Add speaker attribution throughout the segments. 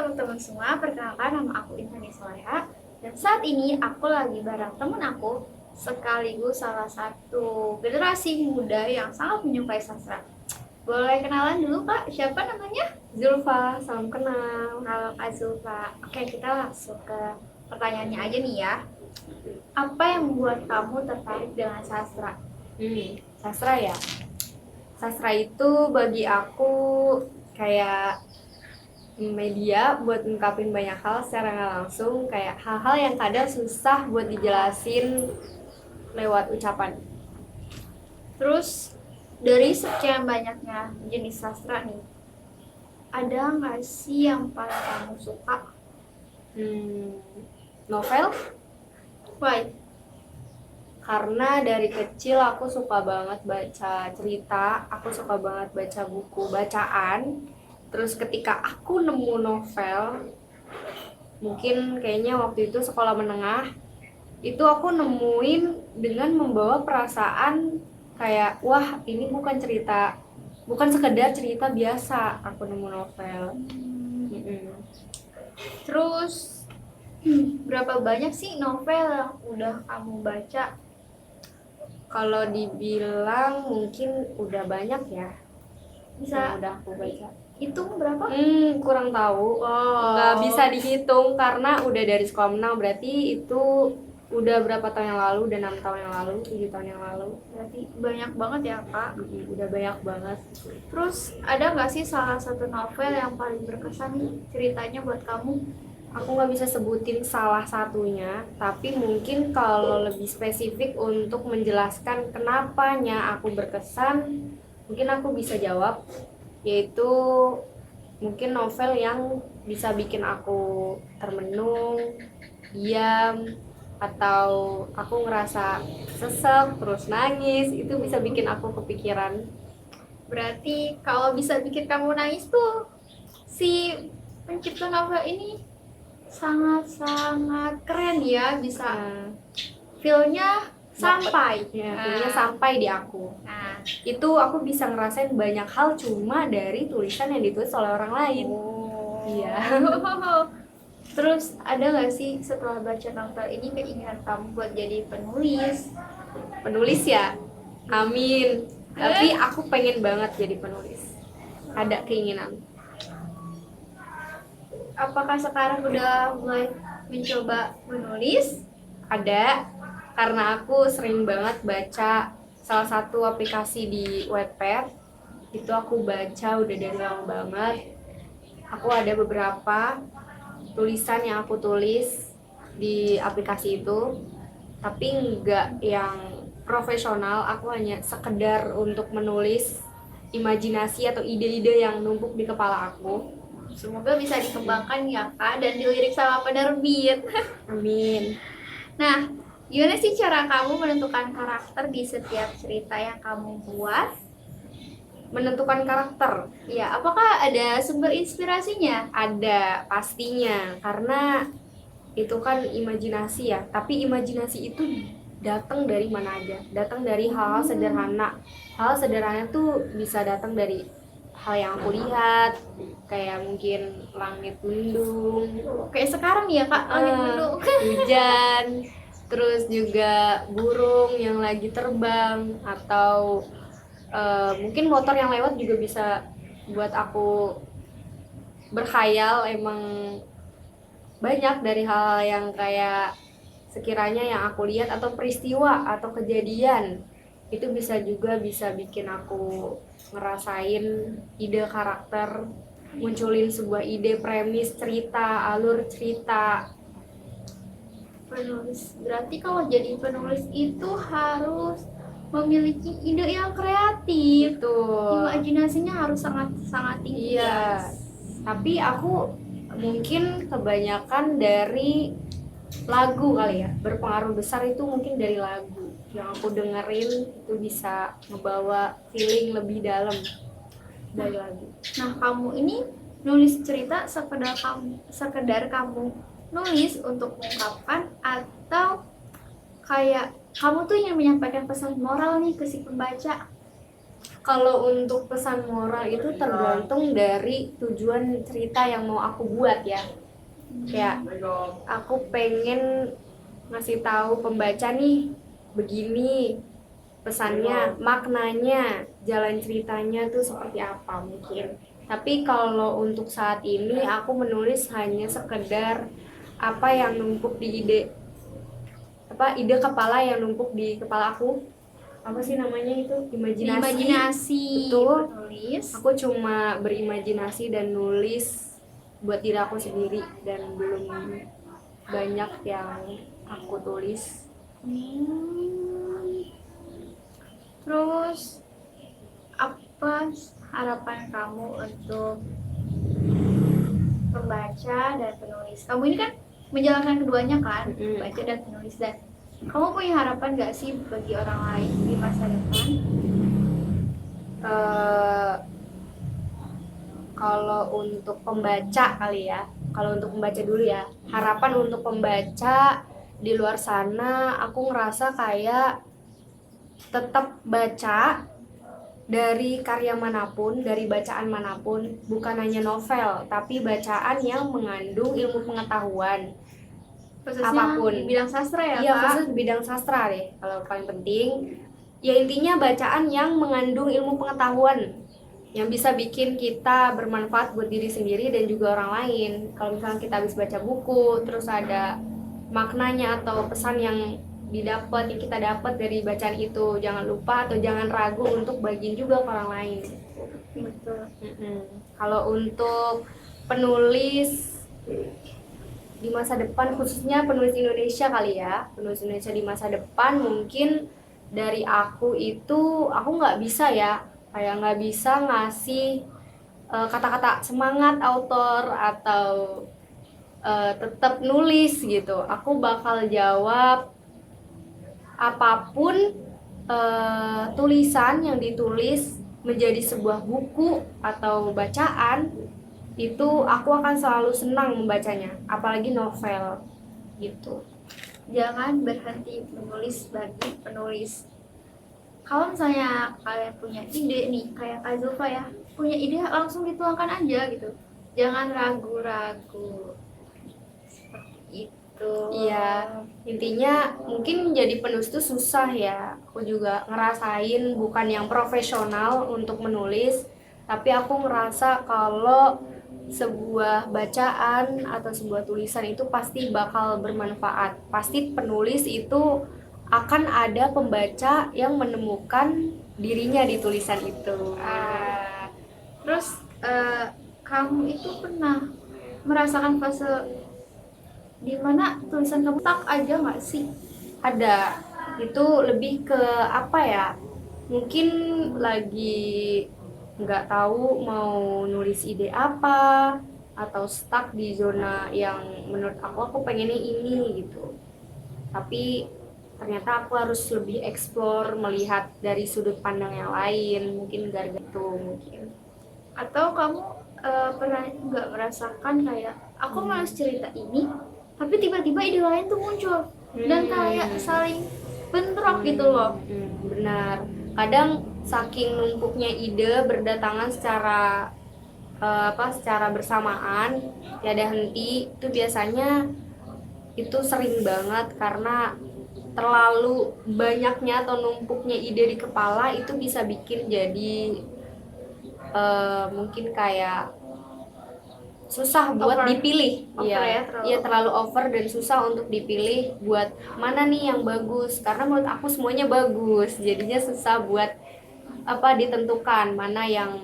Speaker 1: teman-teman semua, perkenalkan nama aku Intan Soleha. Dan saat ini aku lagi bareng temen aku, sekaligus salah satu generasi muda yang sangat menyukai sastra. Boleh kenalan dulu Kak, siapa namanya?
Speaker 2: Zulfa, salam kenal.
Speaker 1: Halo Kak Zulfa. Oke, kita langsung ke pertanyaannya aja nih ya. Apa yang membuat kamu tertarik dengan sastra?
Speaker 2: Sastra ya. Sastra itu bagi aku kayak media buat ngungkapin banyak hal secara nggak langsung, kayak hal-hal yang kadang susah buat dijelasin lewat ucapan.
Speaker 1: Terus dari sekian banyaknya jenis sastra nih, ada nggak sih yang paling kamu suka?
Speaker 2: Novel,
Speaker 1: Why?
Speaker 2: karena dari kecil aku suka banget baca cerita, aku suka banget baca buku bacaan. Terus ketika aku nemu novel, mungkin kayaknya waktu itu sekolah menengah, itu aku nemuin dengan membawa perasaan kayak wah ini bukan sekedar cerita biasa. Aku nemu novel.
Speaker 1: Terus berapa banyak sih novel yang udah kamu baca?
Speaker 2: Kalau dibilang mungkin udah banyak ya
Speaker 1: Bisa
Speaker 2: yang udah aku baca.
Speaker 1: hitung berapa?
Speaker 2: Kurang tahu. Nggak bisa dihitung karena udah dari sekolah menang, berarti itu udah berapa tahun yang lalu, udah 6 tahun yang lalu, 7 tahun yang lalu.
Speaker 1: Berarti banyak banget ya Kak.
Speaker 2: Udah banyak banget.
Speaker 1: Terus ada nggak sih salah satu novel yang paling berkesan nih ceritanya buat kamu?
Speaker 2: Aku nggak bisa sebutin salah satunya, tapi mungkin kalau lebih spesifik untuk menjelaskan kenapanya aku berkesan, mungkin aku bisa jawab, yaitu mungkin novel yang bisa bikin aku termenung, diam, atau aku ngerasa sesek, terus nangis, itu bisa bikin aku kepikiran.
Speaker 1: Berarti kalau bisa bikin kamu nangis tuh si pencipta novel ini sangat-sangat keren ya, bisa feel-nya sampai.
Speaker 2: Feelnya sampai di aku.
Speaker 1: Nah,
Speaker 2: Itu aku bisa ngerasain banyak hal cuma dari tulisan yang ditulis oleh orang lain. Iya.
Speaker 1: Terus ada nggak sih setelah baca novel ini keinginan kamu buat jadi penulis?
Speaker 2: Penulis ya? Amin. Tapi aku pengen banget jadi penulis. Ada keinginan.
Speaker 1: Apakah sekarang udah mulai mencoba menulis?
Speaker 2: Ada, karena aku sering banget baca salah satu aplikasi di Wattpad. Itu aku baca udah dari lama banget. Aku ada beberapa tulisan yang aku tulis di aplikasi itu, tapi nggak yang profesional. Aku hanya sekedar untuk menulis imajinasi atau ide-ide yang numpuk di kepala aku.
Speaker 1: Semoga bisa dikembangkan ya Kak dan dilirik sama penerbit.
Speaker 2: Amin.
Speaker 1: Nah, gimana sih cara kamu menentukan karakter di setiap cerita yang kamu buat?
Speaker 2: Menentukan karakter,
Speaker 1: Ya, apakah ada sumber inspirasinya?
Speaker 2: ada pastinya, karena itu kan imajinasi ya, tapi imajinasi itu datang dari mana aja, datang dari hal-hal sederhana. Hal sederhana tuh bisa datang dari hal yang aku lihat, kayak mungkin langit mendung,
Speaker 1: Kayak sekarang ya Kak, langit mendung.
Speaker 2: hujan, terus juga burung yang lagi terbang, atau mungkin motor yang lewat juga bisa buat aku berkhayal. Emang banyak dari hal yang kayak sekiranya yang aku lihat atau peristiwa atau kejadian itu bisa bikin aku ngerasain ide karakter, munculin sebuah ide, premis cerita, alur cerita.
Speaker 1: Penulis. Berarti kalau jadi penulis itu harus memiliki ide yang kreatif.
Speaker 2: Itu
Speaker 1: Imajinasinya harus sangat tinggi.
Speaker 2: iya,
Speaker 1: Guys.
Speaker 2: tapi aku mungkin kebanyakan dari lagu kali ya, berpengaruh besar itu mungkin dari lagu yang aku dengerin, itu bisa ngebawa feeling lebih dalam dari lagu.
Speaker 1: Nah, kamu ini nulis cerita sekedar kamu nulis untuk mengungkapkan atau kayak kamu tuh ingin menyampaikan pesan moral nih ke si pembaca?
Speaker 2: Kalau untuk pesan moral itu tergantung dari tujuan cerita yang mau aku buat ya. Kayak aku pengen ngasih tahu pembaca nih begini pesannya, maknanya, jalan ceritanya tuh seperti apa mungkin. Tapi kalau untuk saat ini aku menulis hanya sekedar apa yang numpuk di ide kepala yang numpuk di kepala aku, apa sih namanya itu,
Speaker 1: Imajinasi
Speaker 2: betul.
Speaker 1: penulis.
Speaker 2: Aku cuma berimajinasi dan nulis buat diri aku sendiri dan belum banyak yang aku tulis.
Speaker 1: Terus apa harapan kamu untuk pembaca dan penulis? Kamu ini kan menjalankan keduanya kan, baca dan penulis, dan kamu punya harapan gak sih bagi orang lain di masa depan?
Speaker 2: Kalau untuk pembaca kali ya, kalau untuk pembaca dulu ya, harapan untuk pembaca di luar sana, aku ngerasa kayak tetap baca dari karya manapun, dari bacaan manapun, bukan hanya novel, tapi bacaan yang mengandung ilmu pengetahuan.
Speaker 1: Khususnya
Speaker 2: Apapun
Speaker 1: di bidang sastra ya,
Speaker 2: iya,
Speaker 1: Kak?
Speaker 2: khusus di bidang sastra deh. Kalau paling penting ya intinya bacaan yang mengandung ilmu pengetahuan yang bisa bikin kita bermanfaat buat diri sendiri dan juga orang lain. Kalau misalnya kita habis baca buku terus ada maknanya atau pesan yang yang kita dapat dari bacaan itu, jangan lupa atau jangan ragu untuk bagiin juga ke orang lain.
Speaker 1: Betul.
Speaker 2: Kalau untuk penulis di masa depan, khususnya penulis Indonesia kali ya, penulis Indonesia di masa depan, mungkin dari aku itu aku nggak bisa ya, kayak nggak bisa ngasih kata-kata semangat autor atau tetap nulis gitu. Aku bakal jawab apapun tulisan yang ditulis menjadi sebuah buku atau bacaan, itu aku akan selalu senang membacanya, apalagi novel gitu.
Speaker 1: Jangan berhenti menulis bagi penulis. Kalau misalnya kalian punya ide nih, kayak Kak Zulfa ya, punya ide langsung dituangkan aja gitu. Jangan ragu-ragu. Seperti itu.
Speaker 2: Iya, intinya mungkin jadi penulis itu susah ya. Aku juga ngerasain bukan yang profesional untuk menulis, tapi aku ngerasa kalau sebuah bacaan atau sebuah tulisan itu pasti bakal bermanfaat. Pasti penulis itu akan ada pembaca yang menemukan dirinya di tulisan itu.
Speaker 1: Terus kamu itu pernah merasakan fase dimana tulisan kamu tak aja nggak sih?
Speaker 2: Ada, itu lebih ke apa ya, mungkin lagi nggak tahu mau nulis ide apa atau stuck di zona yang menurut aku pengennya ini gitu, tapi ternyata aku harus lebih explore, melihat dari sudut pandang yang lain, mungkin gara-gara itu mungkin.
Speaker 1: Atau kamu pernah nggak merasakan kayak aku nulis cerita ini tapi tiba-tiba ide lain tuh muncul dan kayak saling bentrok gitu loh.
Speaker 2: Benar, kadang saking numpuknya ide berdatangan secara secara bersamaan, tiada henti, itu biasanya itu sering banget karena terlalu banyaknya atau numpuknya ide di kepala itu bisa bikin jadi mungkin kayak susah buat dipilih. Iya, terlalu over dan susah untuk dipilih buat mana nih yang bagus, karena menurut aku semuanya bagus, jadinya susah buat ditentukan mana yang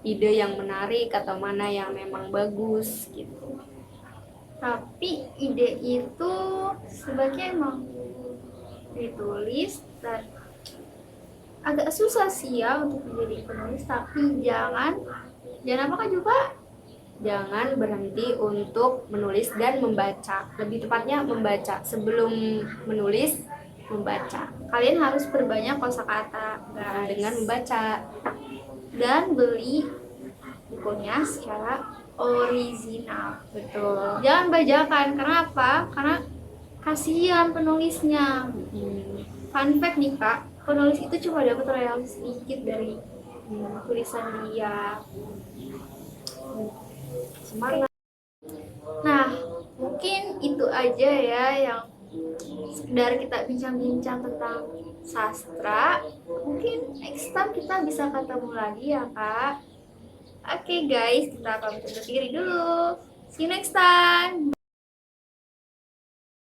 Speaker 2: ide yang menarik atau mana yang memang bagus gitu.
Speaker 1: Tapi ide itu sebaiknya emang ditulis dan agak susah sih ya untuk menjadi penulis, tapi jangan apakah juga
Speaker 2: jangan berhenti untuk menulis dan membaca, lebih tepatnya membaca sebelum menulis, membaca.
Speaker 1: Kalian harus perbanyak kosakata
Speaker 2: dengan membaca
Speaker 1: dan beli bukunya secara original.
Speaker 2: Betul.
Speaker 1: Jangan bajakan, karena apa? Karena kasihan penulisnya. Fun fact nih Kak, penulis itu cuma dapat royalti sedikit dari tulisan dia.
Speaker 2: Semangat.
Speaker 1: Nah, mungkin itu aja ya yang sekedar kita bincang-bincang tentang sastra. Mungkin next time kita bisa ketemu lagi ya Kak. Oke guys, kita pamit undur diri dulu. See you next time.